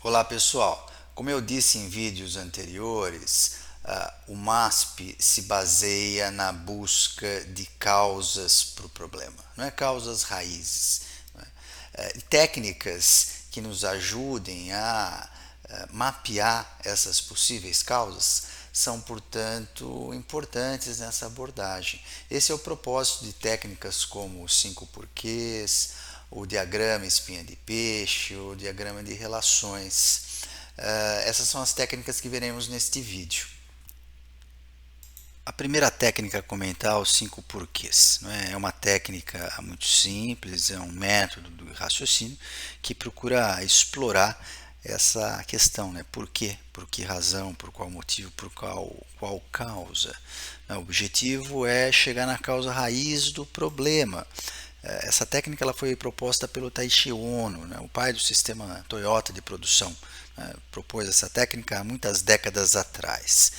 Olá pessoal, como eu disse em vídeos anteriores, o MASP se baseia na busca de causas para o problema, não é causas raízes. Não é? Técnicas que nos ajudem a mapear essas possíveis causas são, portanto, importantes nessa abordagem. Esse é o propósito de técnicas como os 5 porquês, o diagrama espinha de peixe, o diagrama de relações. Essas são as técnicas que veremos neste vídeo. A primeira técnica a comentar, os 5 porquês. Não é? É uma técnica muito simples, é um método do raciocínio que procura explorar essa questão, né? Por quê? Por que razão? Por qual motivo? Por qual causa? O objetivo é chegar na causa raiz do problema. Essa técnica ela foi proposta pelo Taiichi Ohno, né, o pai do sistema Toyota de produção. Propôs essa técnica há muitas décadas atrás.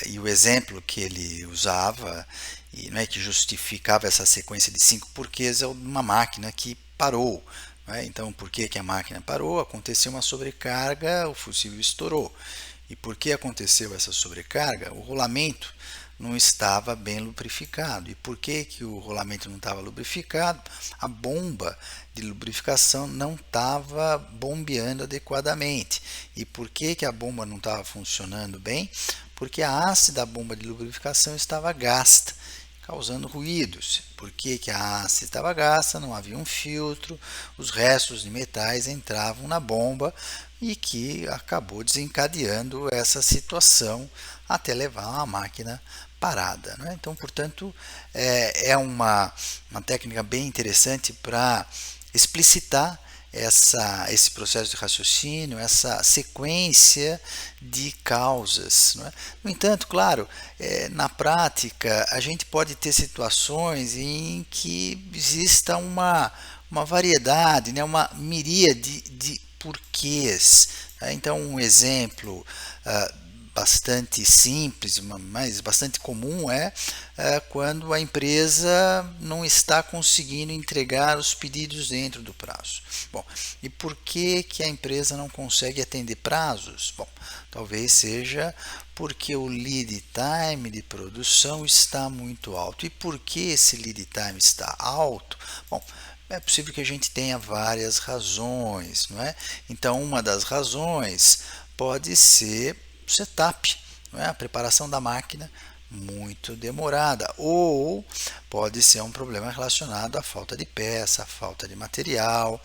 E o exemplo que ele usava, e não é que justificava essa sequência de 5 porquês, é uma máquina que parou. Então, por que a máquina parou? Aconteceu uma sobrecarga, o fusível estourou. E por que aconteceu essa sobrecarga? O rolamento não estava bem lubrificado. E por que o rolamento não estava lubrificado? A bomba de lubrificação não estava bombeando adequadamente. E por que a bomba não estava funcionando bem? Porque a haste da bomba de lubrificação estava gasta, causando ruídos. Por que a haste estava gasta? Não havia um filtro, os restos de metais entravam na bomba e que acabou desencadeando essa situação até levar a máquina parada. Né? Então, portanto, é uma técnica bem interessante para explicitar esse processo de raciocínio, essa sequência de causas. Não é? No entanto, claro, na prática, a gente pode ter situações em que exista uma variedade, né? Uma miríade de porquês. Tá? Então, um exemplo bastante simples, mas bastante comum é quando a empresa não está conseguindo entregar os pedidos dentro do prazo. Bom, e por que a empresa não consegue atender prazos? Bom, talvez seja porque o lead time de produção está muito alto. E por que esse lead time está alto? Bom, é possível que a gente tenha várias razões, não é? Então, uma das razões pode ser o setup, não é? A preparação da máquina muito demorada, ou pode ser um problema relacionado à falta de peça, à falta de material,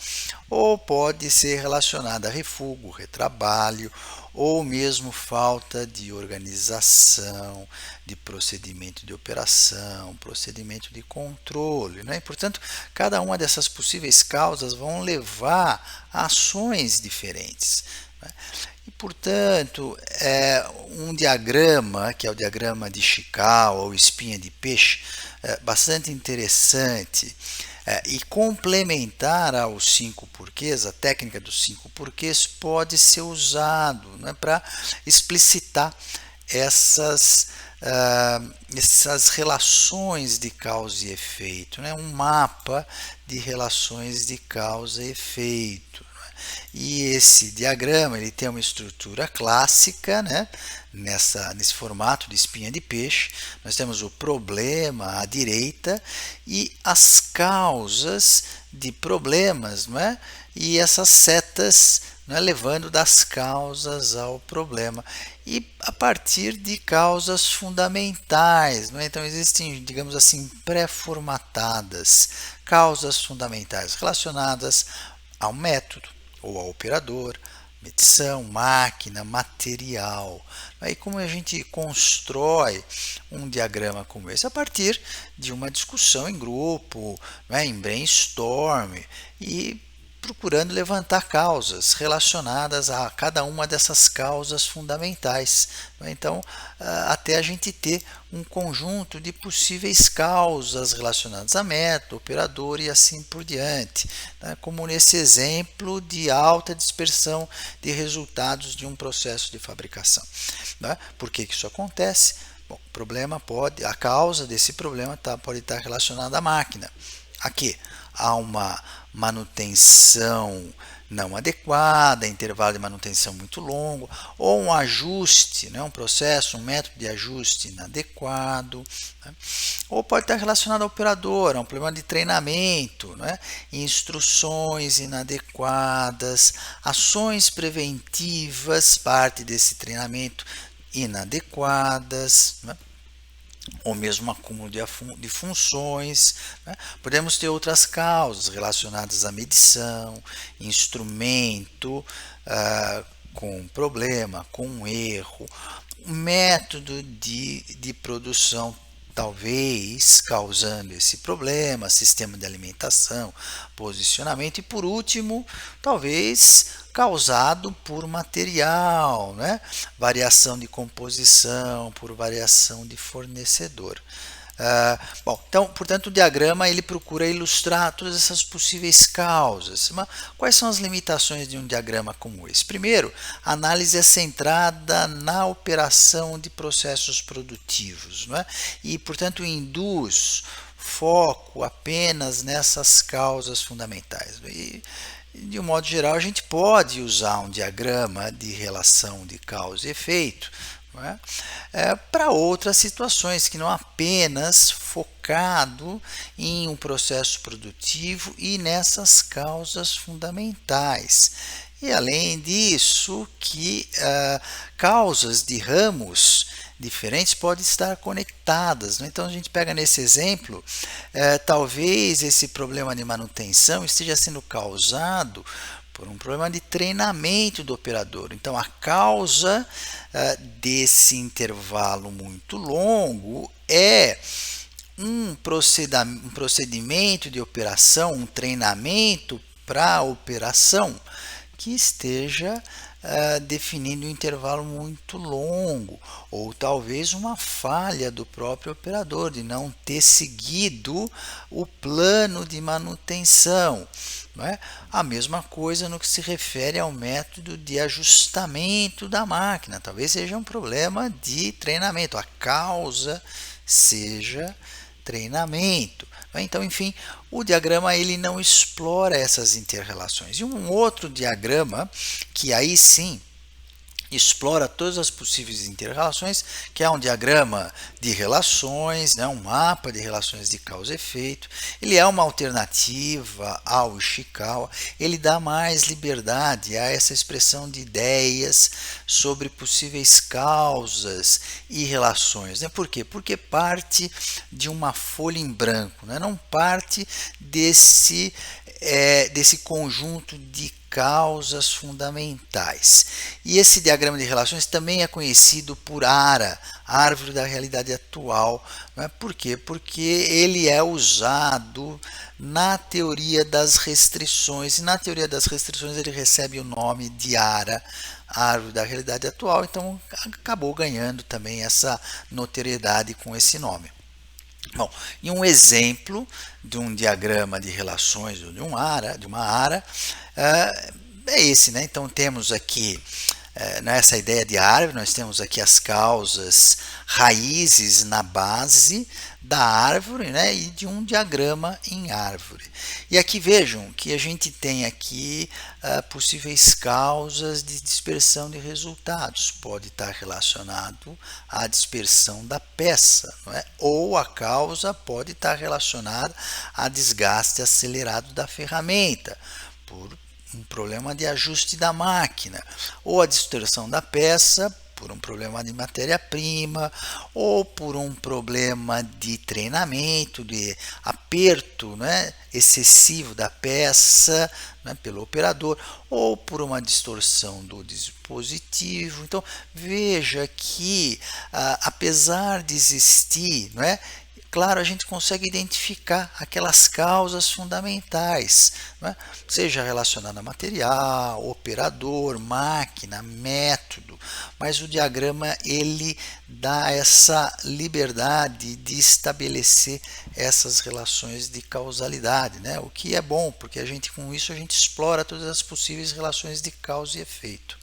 ou pode ser relacionado a refugo, retrabalho, ou mesmo falta de organização, de procedimento de operação, procedimento de controle. Né? E, portanto, cada uma dessas possíveis causas vão levar a ações diferentes. Né? E, portanto, um diagrama, que é o diagrama de Chicago ou espinha de peixe, bastante interessante e complementar aos 5 porquês, a técnica dos 5 porquês pode ser usado, né, para explicitar essas relações de causa e efeito, né? Um mapa de relações de causa e efeito. E esse diagrama ele tem uma estrutura clássica, né? Nesse formato de espinha de peixe. Nós temos o problema à direita e as causas de problemas, não é? E essas setas, não é? Levando das causas ao problema. E a partir de causas fundamentais. Não é? Então existem, digamos assim, pré-formatadas causas fundamentais relacionadas ao método ou ao operador, medição, máquina, material. Aí como a gente constrói um diagrama como esse? A partir de uma discussão em grupo, em brainstorm e procurando levantar causas relacionadas a cada uma dessas causas fundamentais. Então, até a gente ter um conjunto de possíveis causas relacionadas a método, operador e assim por diante, como nesse exemplo de alta dispersão de resultados de um processo de fabricação. Por que isso acontece? Bom, a causa desse problema pode estar relacionada à máquina. Aqui há uma manutenção não adequada, intervalo de manutenção muito longo, ou um ajuste, né, um processo, um método de ajuste inadequado, né, ou pode estar relacionado ao operador, a um problema de treinamento, né, instruções inadequadas, ações preventivas, parte desse treinamento inadequadas, né, ou mesmo acúmulo de funções, né? Podemos ter outras causas relacionadas à medição, instrumento com problema, com erro, método de produção talvez causando esse problema, sistema de alimentação, posicionamento e por último, talvez causado por material, né? Variação de composição, por variação de fornecedor. Bom, então, portanto, o diagrama ele procura ilustrar todas essas possíveis causas. Mas quais são as limitações de um diagrama como esse? Primeiro, a análise é centrada na operação de processos produtivos, não é? E, portanto, induz foco apenas nessas causas fundamentais. E, de um modo geral, a gente pode usar um diagrama de relação de causa e efeito para outras situações que não apenas focado em um processo produtivo e nessas causas fundamentais. E além disso, que causas de ramos diferentes podem estar conectadas. Né? Então a gente pega nesse exemplo, talvez esse problema de manutenção esteja sendo causado por um problema de treinamento do operador. Então, a causa desse intervalo muito longo é um procedimento de operação, um treinamento para a operação que esteja definindo um intervalo muito longo, ou talvez uma falha do próprio operador de não ter seguido o plano de manutenção. Não é? A mesma coisa no que se refere ao método de ajustamento da máquina. Talvez seja um problema de treinamento, a causa seja treinamento. Então, enfim, o diagrama ele não explora essas interrelações. E um outro diagrama que aí sim explora todas as possíveis interrelações, que é um diagrama de relações, né, um mapa de relações de causa e efeito. Ele é uma alternativa ao Ishikawa, ele dá mais liberdade a essa expressão de ideias sobre possíveis causas e relações. Né? Por quê? Porque parte de uma folha em branco, né? Não parte desse conjunto de causas fundamentais. E esse diagrama de relações também é conhecido por ARA, Árvore da Realidade Atual. Não é? Por quê? Porque ele é usado na teoria das restrições, e na teoria das restrições ele recebe o nome de ARA, Árvore da Realidade Atual, então acabou ganhando também essa notoriedade com esse nome. Bom, e um exemplo de um diagrama de relações de uma ARA, é esse, né? Então temos aqui nessa ideia de árvore, nós temos aqui as causas raízes na base da árvore, né? E de um diagrama em árvore. E aqui vejam que a gente tem aqui possíveis causas de dispersão de resultados. Pode estar relacionado à dispersão da peça, não é? Ou a causa pode estar relacionada a desgaste acelerado da ferramenta, por um problema de ajuste da máquina, ou a distorção da peça por um problema de matéria-prima, ou por um problema de treinamento, de aperto, né, excessivo da peça, né, pelo operador, ou por uma distorção do dispositivo. Então veja que apesar de existir, não é, claro, a gente consegue identificar aquelas causas fundamentais, né? Seja relacionada a material, operador, máquina, método, mas o diagrama ele dá essa liberdade de estabelecer essas relações de causalidade, né? O que é bom, porque a gente com isso a gente explora todas as possíveis relações de causa e efeito.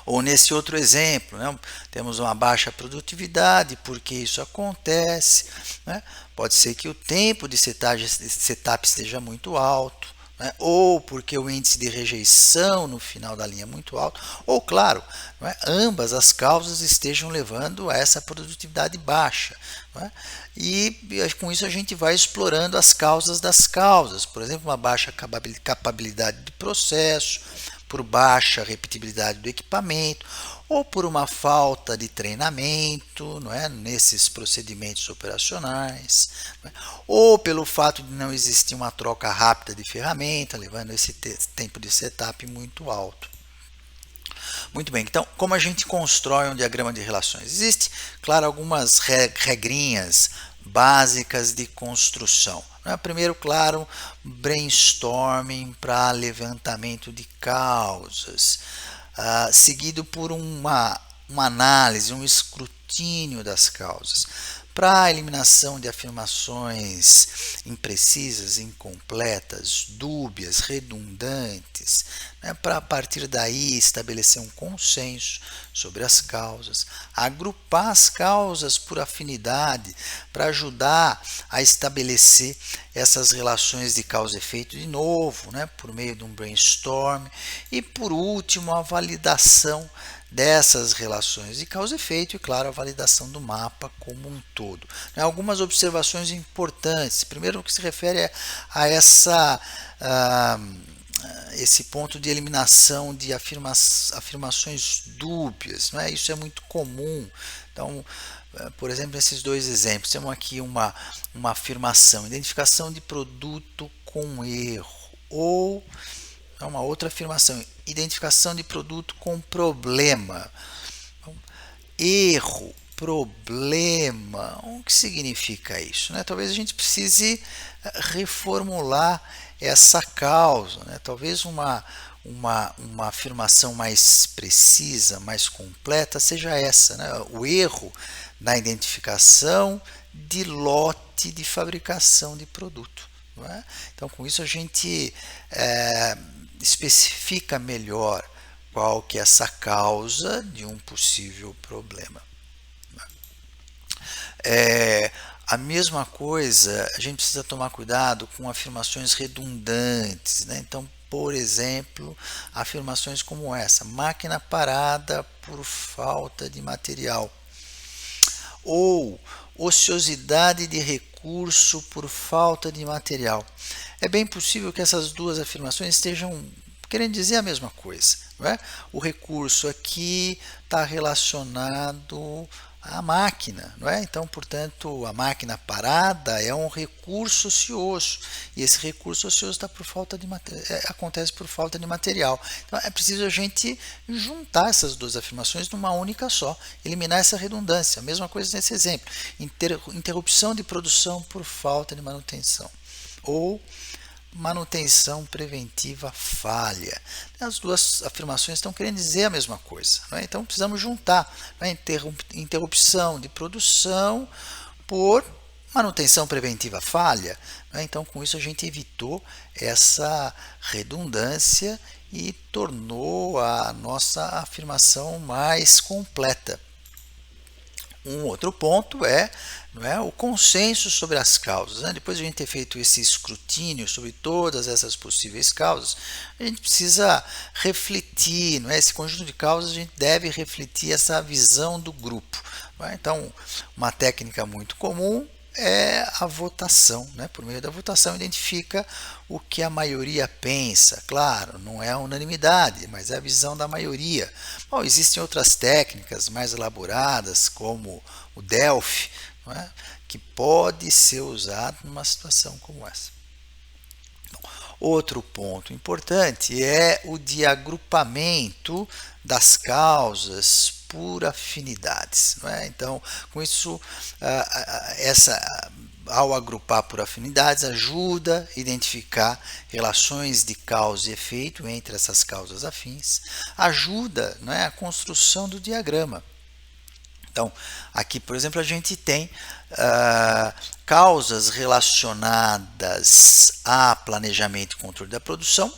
Ou nesse outro exemplo, né, temos uma baixa produtividade, por que isso acontece? Né? Pode ser que o tempo de setup esteja muito alto, né? Ou porque o índice de rejeição no final da linha é muito alto, ou claro, não é? Ambas as causas estejam levando a essa produtividade baixa. Não é? E com isso a gente vai explorando as causas das causas, por exemplo, uma baixa capabilidade de processo, por baixa repetibilidade do equipamento, ou por uma falta de treinamento, não é, nesses procedimentos operacionais, não é? Ou pelo fato de não existir uma troca rápida de ferramenta, levando esse tempo de setup muito alto. Muito bem, então como a gente constrói um diagrama de relações? Existe, claro, algumas regrinhas básicas de construção. Primeiro, claro, brainstorming para levantamento de causas, seguido por uma análise, um escrutínio das causas. Para a eliminação de afirmações imprecisas, incompletas, dúbias, redundantes, né, para a partir daí estabelecer um consenso sobre as causas, agrupar as causas por afinidade para ajudar a estabelecer essas relações de causa e efeito de novo, né, por meio de um brainstorm, e por último a validação dessas relações de causa e efeito e, claro, a validação do mapa como um todo. Algumas observações importantes. Primeiro, no que se refere a esse ponto de eliminação de afirmações dúbias. Isso é muito comum. Então, por exemplo, nesses dois exemplos, temos aqui uma afirmação, identificação de produto com erro, ou uma outra afirmação, identificação de produto com problema. Erro, problema, o que significa isso? Talvez a gente precise reformular essa causa, talvez uma afirmação mais precisa, mais completa seja essa, o erro na identificação de lote de fabricação de produto. Então, com isso a gente especifica melhor qual que é essa causa de um possível problema. A mesma coisa, a gente precisa tomar cuidado com afirmações redundantes. Então, por exemplo, afirmações como essa: máquina parada por falta de material, ou ociosidade de recurso por falta de material. É bem possível que essas duas afirmações estejam querendo dizer a mesma coisa. O recurso aqui está relacionado à máquina. Então, portanto, a máquina parada é um recurso ocioso, e esse recurso ocioso acontece por falta de material. Então, é preciso a gente juntar essas duas afirmações numa única só, eliminar essa redundância. A mesma coisa nesse exemplo: interrupção de produção por falta de manutenção, ou manutenção preventiva falha. As duas afirmações estão querendo dizer a mesma coisa. Então precisamos juntar interrupção de produção por manutenção preventiva falha. Então, com isso a gente evitou essa redundância e tornou a nossa afirmação mais completa. Um outro ponto é o consenso sobre as causas. Depois de a gente ter feito esse escrutínio sobre todas essas possíveis causas, a gente precisa refletir, esse conjunto de causas, a gente deve refletir essa visão do grupo. Então, uma técnica muito comum é a votação. Por meio da votação, identifica o que a maioria pensa. Claro, não é a unanimidade, mas é a visão da maioria. Bom, existem outras técnicas mais elaboradas, como o Delphi, que pode ser usado numa situação como essa. Outro ponto importante é o de agrupamento das causas por afinidades. Então, com isso, ao agrupar por afinidades, ajuda a identificar relações de causa e efeito entre essas causas afins, ajuda a construção do diagrama. Então, aqui, por exemplo, a gente tem causas relacionadas a planejamento e controle da produção,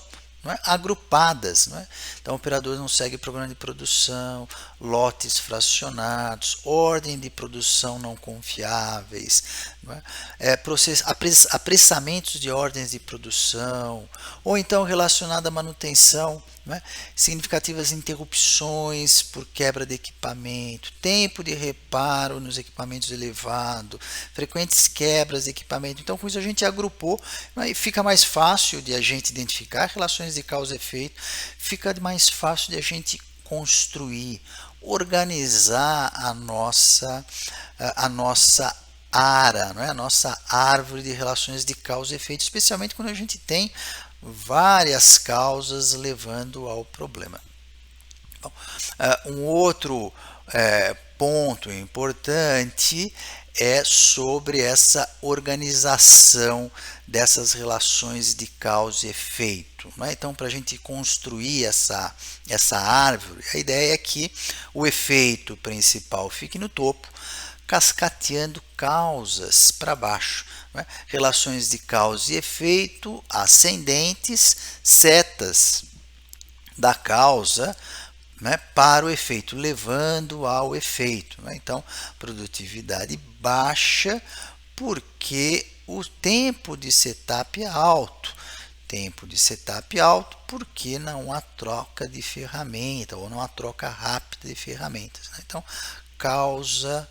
não é? Agrupadas. Não é? Então, o operador não segue programa de produção, lotes fracionados, ordem de produção não confiáveis, não é? Apressamentos de ordens de produção, ou então relacionado à manutenção, não é? Significativas interrupções por quebra de equipamento, tempo de reparo nos equipamentos elevado, frequentes quebras de equipamento. Então, com isso a gente agrupou, e fica mais fácil de a gente identificar relações de causa e efeito, fica mais fácil de a gente construir, organizar a nossa ARA, não é? A nossa árvore de relações de causa e efeito, especialmente quando a gente tem várias causas levando ao problema. Bom, um outro ponto importante é sobre essa organização dessas relações de causa e efeito. Né? Então, para a gente construir essa árvore, a ideia é que o efeito principal fique no topo, cascateando causas para baixo. Né? Relações de causa e efeito ascendentes, setas da causa, né, para o efeito, levando ao efeito. Né? Então, produtividade baixa porque o tempo de setup é alto. Tempo de setup alto porque não há troca de ferramenta ou não há troca rápida de ferramentas. Né? Então, causa,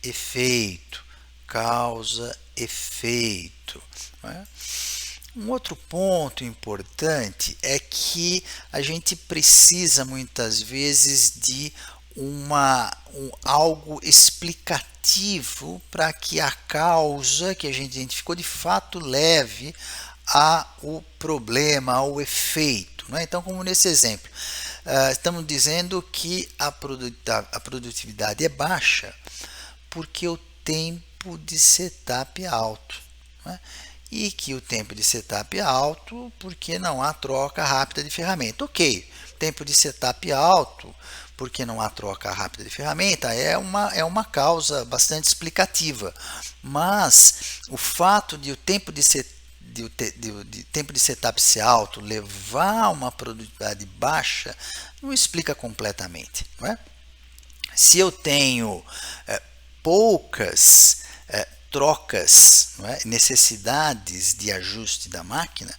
efeito, causa, efeito. Né? Um outro ponto importante é que a gente precisa muitas vezes de algo explicativo para que a causa que a gente identificou de fato leve ao problema, ao efeito. Né? Então, como nesse exemplo, estamos dizendo que a produtividade é baixa porque o tempo de setup é alto. Né? E que o tempo de setup é alto porque não há troca rápida de ferramenta. Ok, tempo de setup alto porque não há troca rápida de ferramenta é uma causa bastante explicativa, mas o fato de o tempo de setup ser alto levar a uma produtividade baixa não explica completamente. Não é? Se eu tenho poucas trocas, não é? Necessidades de ajuste da máquina,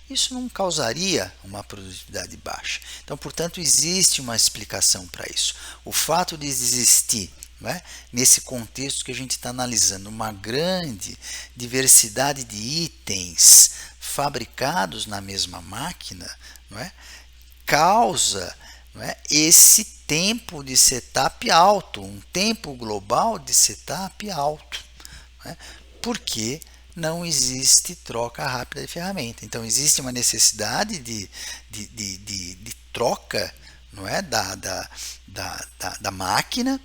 isso não causaria uma produtividade baixa. Então, portanto, existe uma explicação para isso. O fato de existir, não é? Nesse contexto que a gente está analisando, uma grande diversidade de itens fabricados na mesma máquina, não é? Causa, não é? Esse tempo de setup alto, um tempo global de setup alto. Né? Porque não existe troca rápida de ferramenta. Então, existe uma necessidade de troca, não é? da máquina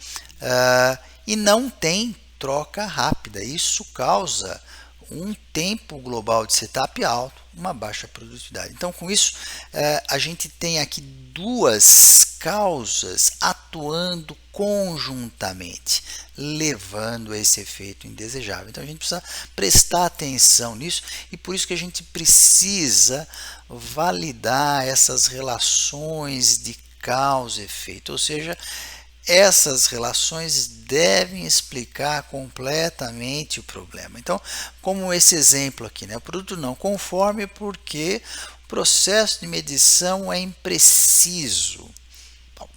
e não tem troca rápida. Isso causa um tempo global de setup alto, uma baixa produtividade. Então, com isso, a gente tem aqui duas causas atuando conjuntamente, levando a esse efeito indesejável. Então, a gente precisa prestar atenção nisso e por isso que a gente precisa validar essas relações de causa e efeito, ou seja, essas relações devem explicar completamente o problema. Então, como esse exemplo aqui, né? O produto não conforme porque o processo de medição é impreciso. Bom,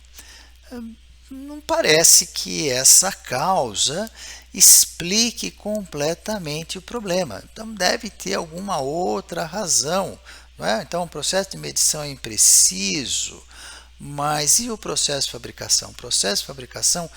não parece que essa causa explique completamente o problema. Então, deve ter alguma outra razão. Não é? Então, o processo de medição é impreciso. Mas e o processo de fabricação? O processo de fabricação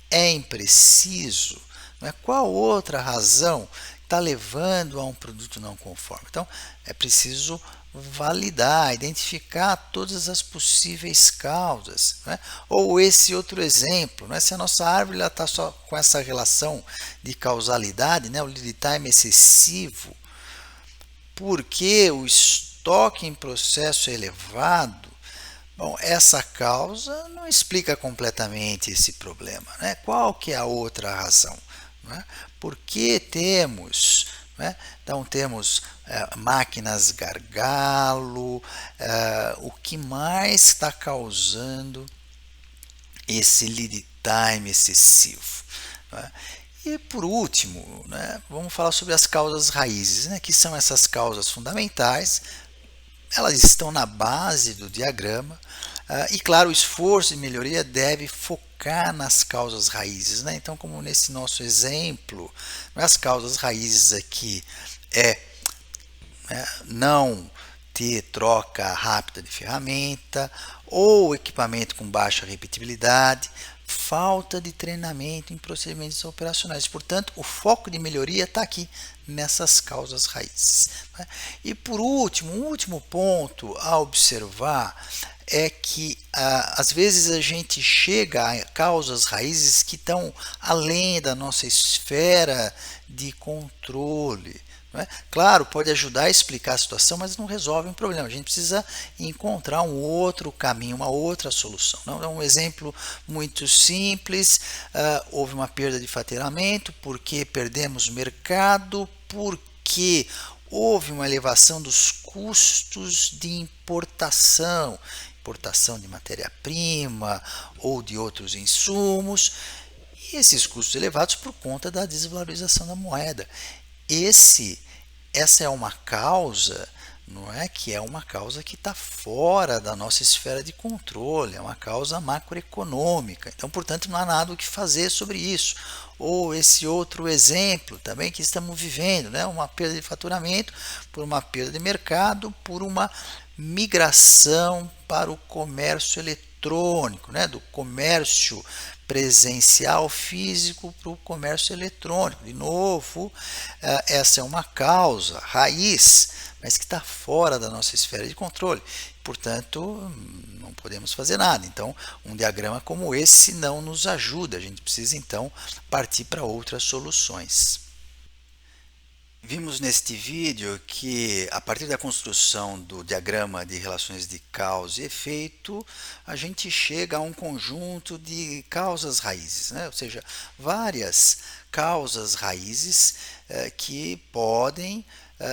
é impreciso. Não é? Qual outra razão está levando a um produto não conforme? Então, é preciso validar, identificar todas as possíveis causas. Não é? Ou esse outro exemplo, não é? Se a nossa árvore está só com essa relação de causalidade, né? O lead time excessivo, porque o estoque em processo é elevado. Bom, essa causa não explica completamente esse problema. Né? Qual que é a outra razão? Né? Por que temos né? Então temos máquinas gargalo, o que mais está causando esse lead time excessivo, né? E por último, né, vamos falar sobre as causas raízes, né, que são essas causas fundamentais. Elas estão na base do diagrama, e claro, o esforço de melhoria deve focar nas causas raízes, né? Então, como nesse nosso exemplo, as causas raízes aqui é, né, não ter troca rápida de ferramenta ou equipamento com baixa repetibilidade, falta de treinamento em procedimentos operacionais. Portanto, o foco de melhoria está aqui nessas causas raízes, né? E por último, um último ponto a observar é que às vezes a gente chega a causas raízes que estão além da nossa esfera de controle. Não é? Claro, pode ajudar a explicar a situação, mas não resolve um problema. A gente precisa encontrar um outro caminho, uma outra solução. Não? É um exemplo muito simples. Houve uma perda de faturamento porque perdemos mercado, porque houve uma elevação dos custos de importação de matéria-prima ou de outros insumos, e esses custos elevados por conta da desvalorização da moeda. Essa é uma causa, não é, que é uma causa que está fora da nossa esfera de controle, é uma causa macroeconômica. Então, portanto, não há nada o que fazer sobre isso. Ou esse outro exemplo também que estamos vivendo, né, uma perda de faturamento por uma perda de mercado, por uma migração para o comércio eletrônico, né, do comércio presencial físico para o comércio eletrônico. De novo, essa é uma causa raiz, mas que está fora da nossa esfera de controle. Portanto, não podemos fazer nada. Então, um diagrama como esse não nos ajuda. A gente precisa então partir para outras soluções. Vimos neste vídeo que, a partir da construção do diagrama de relações de causa e efeito, a gente chega a um conjunto de causas raízes, né? Ou seja, várias causas raízes que podem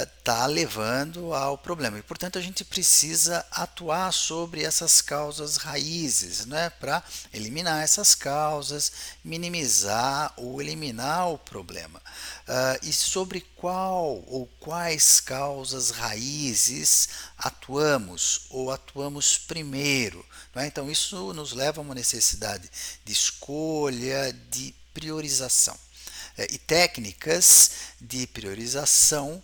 estar levando ao problema. E, portanto, a gente precisa atuar sobre essas causas raízes, né? Para eliminar essas causas, minimizar ou eliminar o problema. E sobre qual ou quais causas raízes atuamos ou atuamos primeiro, não é? Então, isso nos leva a uma necessidade de escolha, de priorização. E técnicas de priorização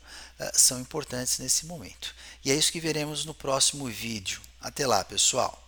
são importantes nesse momento. E é isso que veremos no próximo vídeo. Até lá, pessoal!